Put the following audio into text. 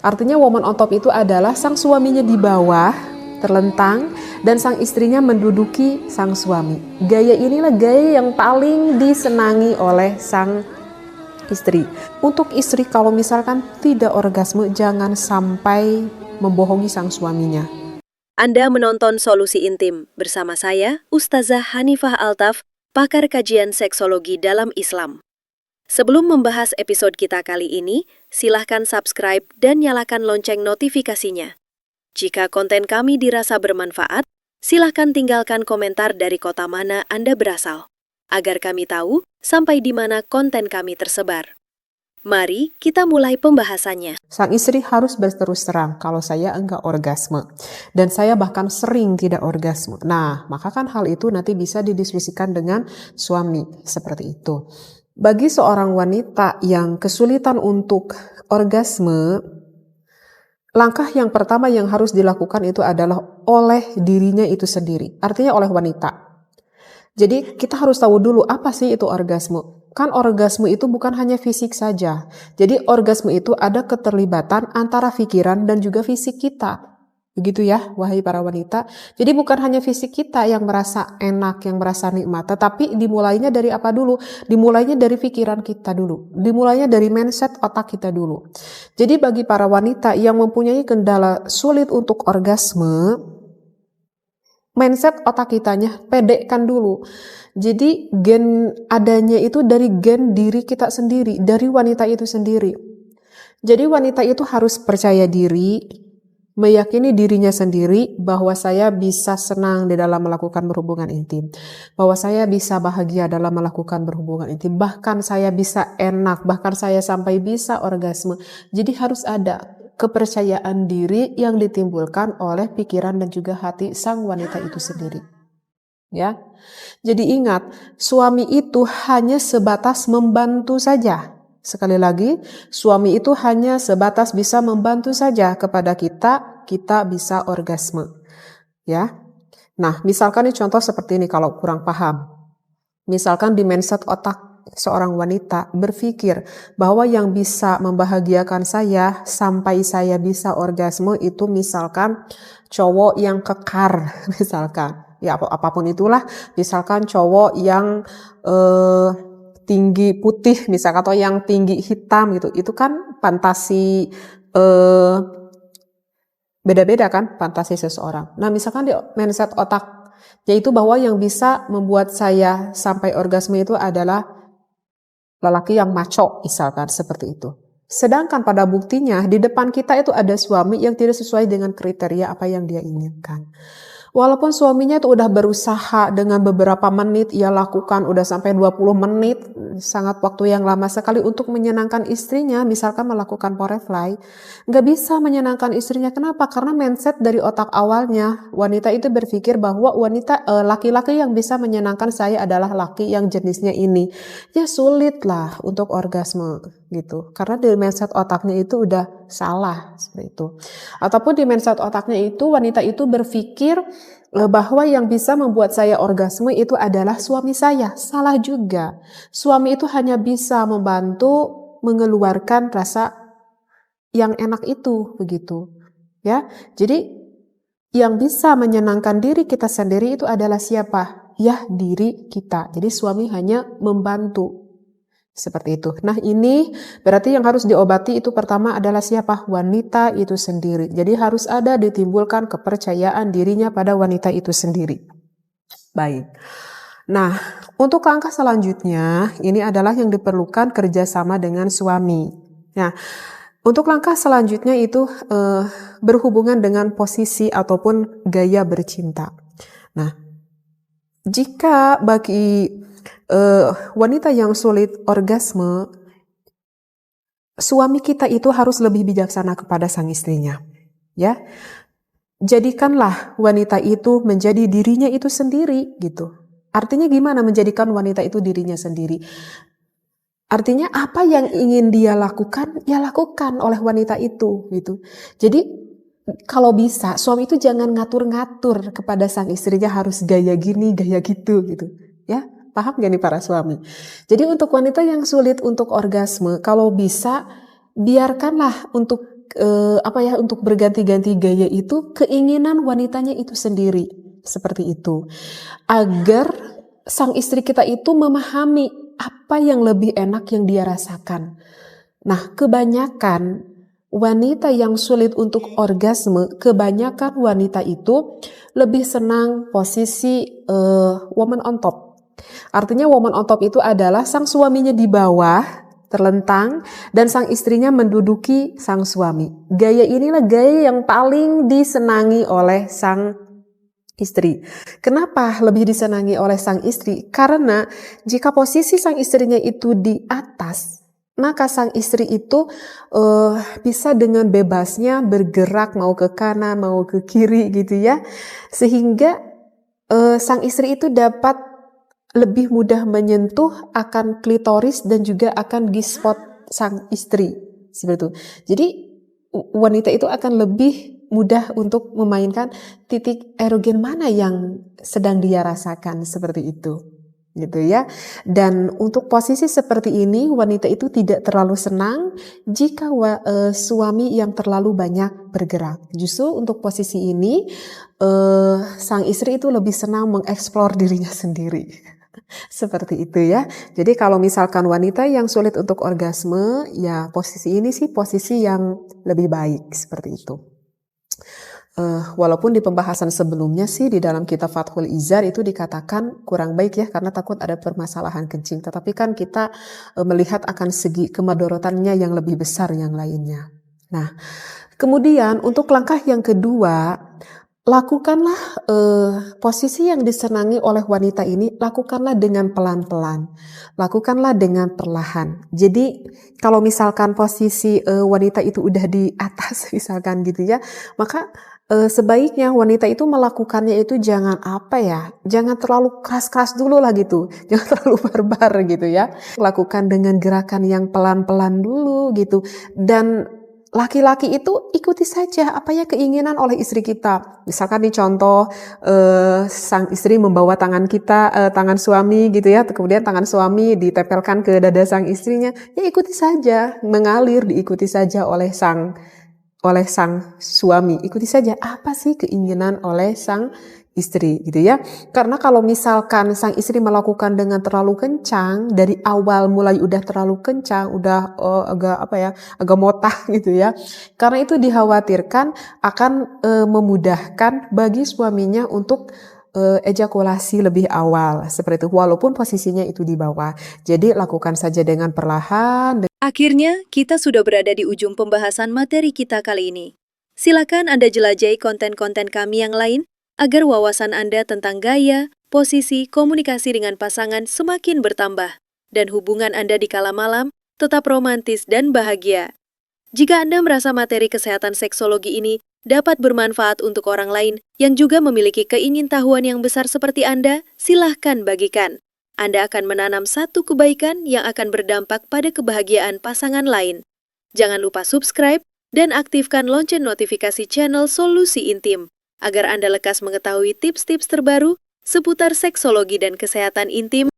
Artinya woman on top itu adalah sang suaminya di bawah, terlentang, dan sang istrinya menduduki sang suami. Gaya inilah gaya yang paling disenangi oleh sang istri. Untuk istri kalau misalkan tidak orgasme, jangan sampai membohongi sang suaminya. Anda menonton Solusi Intim bersama saya, Ustazah Hanifah Altaf, pakar kajian seksologi dalam Islam. Sebelum membahas episode kita kali ini, silahkan subscribe dan nyalakan lonceng notifikasinya. Jika konten kami dirasa bermanfaat, silahkan tinggalkan komentar dari kota mana Anda berasal, agar kami tahu sampai di mana konten kami tersebar. Mari kita mulai pembahasannya. Sang istri harus berterus terang kalau saya enggak orgasme. Dan saya bahkan sering tidak orgasme. Nah, maka kan hal itu nanti bisa didiskusikan dengan suami. Seperti itu. Bagi seorang wanita yang kesulitan untuk orgasme, langkah yang pertama yang harus dilakukan itu adalah oleh dirinya itu sendiri. Artinya oleh wanita. Jadi kita harus tahu dulu apa sih itu orgasme. Kan orgasme itu bukan hanya fisik saja. Jadi orgasme itu ada keterlibatan antara pikiran dan juga fisik kita. Begitu ya, wahai para wanita. Jadi bukan hanya fisik kita yang merasa enak, yang merasa nikmat. Tetapi dimulainya dari apa dulu? Dimulainya dari pikiran kita dulu. Dimulainya dari mindset otak kita dulu. Jadi bagi para wanita yang mempunyai kendala sulit untuk orgasme, mindset otak kitanya pedekkan dulu. Jadi gen adanya itu dari gen diri kita sendiri, dari wanita itu sendiri. Jadi wanita itu harus percaya diri, meyakini dirinya sendiri bahwa saya bisa senang di dalam melakukan berhubungan intim. Bahwa saya bisa bahagia dalam melakukan berhubungan intim. Bahkan saya bisa enak, bahkan saya sampai bisa orgasme. Jadi harus ada kepercayaan diri yang ditimbulkan oleh pikiran dan juga hati sang wanita itu sendiri. Ya. Jadi ingat, suami itu hanya sebatas membantu saja. Sekali lagi, suami itu hanya sebatas bisa membantu saja kepada kita bisa orgasme. Ya. Nah, misalkan ini contoh seperti ini kalau kurang paham. Misalkan di mindset otak seorang wanita berpikir bahwa yang bisa membahagiakan saya sampai saya bisa orgasme itu misalkan cowok yang kekar, misalkan. Ya apapun itulah, misalkan cowok yang tinggi putih misalkan atau yang tinggi hitam gitu, itu kan fantasi beda-beda kan fantasi seseorang. Nah misalkan di mindset otak yaitu bahwa yang bisa membuat saya sampai orgasme itu adalah lelaki yang maco misalkan seperti itu. Sedangkan pada buktinya di depan kita itu ada suami yang tidak sesuai dengan kriteria apa yang dia inginkan. Walaupun suaminya itu udah berusaha dengan beberapa menit, ia lakukan udah sampai 20 menit, sangat waktu yang lama sekali untuk menyenangkan istrinya, misalkan melakukan foreplay, nggak bisa menyenangkan istrinya. Kenapa? Karena mindset dari otak awalnya, wanita itu berpikir bahwa laki-laki yang bisa menyenangkan saya adalah laki yang jenisnya ini. Ya sulit lah untuk orgasme gitu, karena di mindset otaknya itu udah salah seperti itu. Ataupun di mindset otaknya itu wanita itu berpikir bahwa yang bisa membuat saya orgasme itu adalah suami saya. Salah juga. Suami itu hanya bisa membantu mengeluarkan rasa yang enak itu begitu. Ya. Jadi yang bisa menyenangkan diri kita sendiri itu adalah siapa? Ya, diri kita. Jadi suami hanya membantu. Seperti itu. Nah ini berarti yang harus diobati itu pertama adalah siapa? Wanita itu sendiri. Jadi harus ada ditimbulkan kepercayaan dirinya pada wanita itu sendiri. Baik. Nah untuk langkah selanjutnya ini adalah yang diperlukan kerjasama dengan suami. Nah untuk langkah selanjutnya itu berhubungan dengan posisi ataupun gaya bercinta. Nah jika bagi wanita yang sulit orgasme, suami kita itu harus lebih bijaksana kepada sang istrinya. Ya, jadikanlah wanita itu menjadi dirinya itu sendiri gitu. Artinya gimana menjadikan wanita itu dirinya sendiri? Artinya apa yang ingin dia lakukan, ya lakukan oleh wanita itu gitu. Jadi kalau bisa suami itu jangan ngatur-ngatur kepada sang istrinya harus gaya gini, gaya gitu gitu. Ya. Paham gak nih para suami? Jadi untuk wanita yang sulit untuk orgasme, kalau bisa biarkanlah untuk untuk berganti-ganti gaya itu keinginan wanitanya itu sendiri, seperti itu. Agar sang istri kita itu memahami apa yang lebih enak yang dia rasakan. Nah, kebanyakan wanita yang sulit untuk orgasme, kebanyakan wanita itu lebih senang posisi woman on top. Artinya woman on top itu adalah sang suaminya di bawah, terlentang, dan sang istrinya menduduki sang suami. Gaya inilah gaya yang paling disenangi oleh sang istri. Kenapa lebih disenangi oleh sang istri? Karena jika posisi sang istrinya itu di atas, maka sang istri itu bisa dengan bebasnya bergerak mau ke kanan, mau ke kiri gitu ya. Sehingga sang istri itu dapat lebih mudah menyentuh akan klitoris dan juga akan G-spot sang istri. Seperti itu. Jadi wanita itu akan lebih mudah untuk memainkan titik erogen mana yang sedang dia rasakan, seperti itu. Gitu ya. Dan untuk posisi seperti ini wanita itu tidak terlalu senang jika suami yang terlalu banyak bergerak. Justru untuk posisi ini sang istri itu lebih senang mengeksplor dirinya sendiri. Seperti itu ya. Jadi kalau misalkan wanita yang sulit untuk orgasme, ya posisi ini sih posisi yang lebih baik, seperti itu. Walaupun di pembahasan sebelumnya sih di dalam kitab Fathul Izar itu dikatakan kurang baik ya, karena takut ada permasalahan kencing. Tetapi kan kita melihat akan segi kemadorotannya yang lebih besar yang lainnya. Nah, kemudian untuk langkah yang kedua, lakukanlah posisi yang disenangi oleh wanita ini, lakukanlah dengan pelan-pelan, lakukanlah dengan perlahan. Jadi kalau misalkan posisi wanita itu udah di atas misalkan gitu ya, maka sebaiknya wanita itu melakukannya itu jangan jangan terlalu keras-keras dulu lah gitu, jangan terlalu barbar gitu ya. Lakukan dengan gerakan yang pelan-pelan dulu gitu, dan laki-laki itu ikuti saja apa ya keinginan oleh istri kita. Misalkan nih contoh, sang istri membawa tangan kita, tangan suami gitu ya, kemudian tangan suami ditempelkan ke dada sang istrinya, ya ikuti saja, mengalir diikuti saja oleh sang suami. Ikuti saja apa sih keinginan oleh sang istri gitu ya. Karena kalau misalkan sang istri melakukan dengan terlalu kencang, dari awal mulai udah terlalu kencang, udah agak motah gitu ya. Karena itu dikhawatirkan akan memudahkan bagi suaminya untuk ejakulasi lebih awal, seperti itu, walaupun posisinya itu di bawah. Jadi lakukan saja dengan perlahan. Akhirnya, kita sudah berada di ujung pembahasan materi kita kali ini. Silakan Anda jelajahi konten-konten kami yang lain agar wawasan Anda tentang gaya, posisi, komunikasi dengan pasangan semakin bertambah, dan hubungan Anda di kala malam tetap romantis dan bahagia. Jika Anda merasa materi kesehatan seksologi ini dapat bermanfaat untuk orang lain yang juga memiliki keingintahuan yang besar seperti Anda, silahkan bagikan. Anda akan menanam satu kebaikan yang akan berdampak pada kebahagiaan pasangan lain. Jangan lupa subscribe dan aktifkan lonceng notifikasi channel Solusi Intim, agar Anda lekas mengetahui tips-tips terbaru seputar seksologi dan kesehatan intim.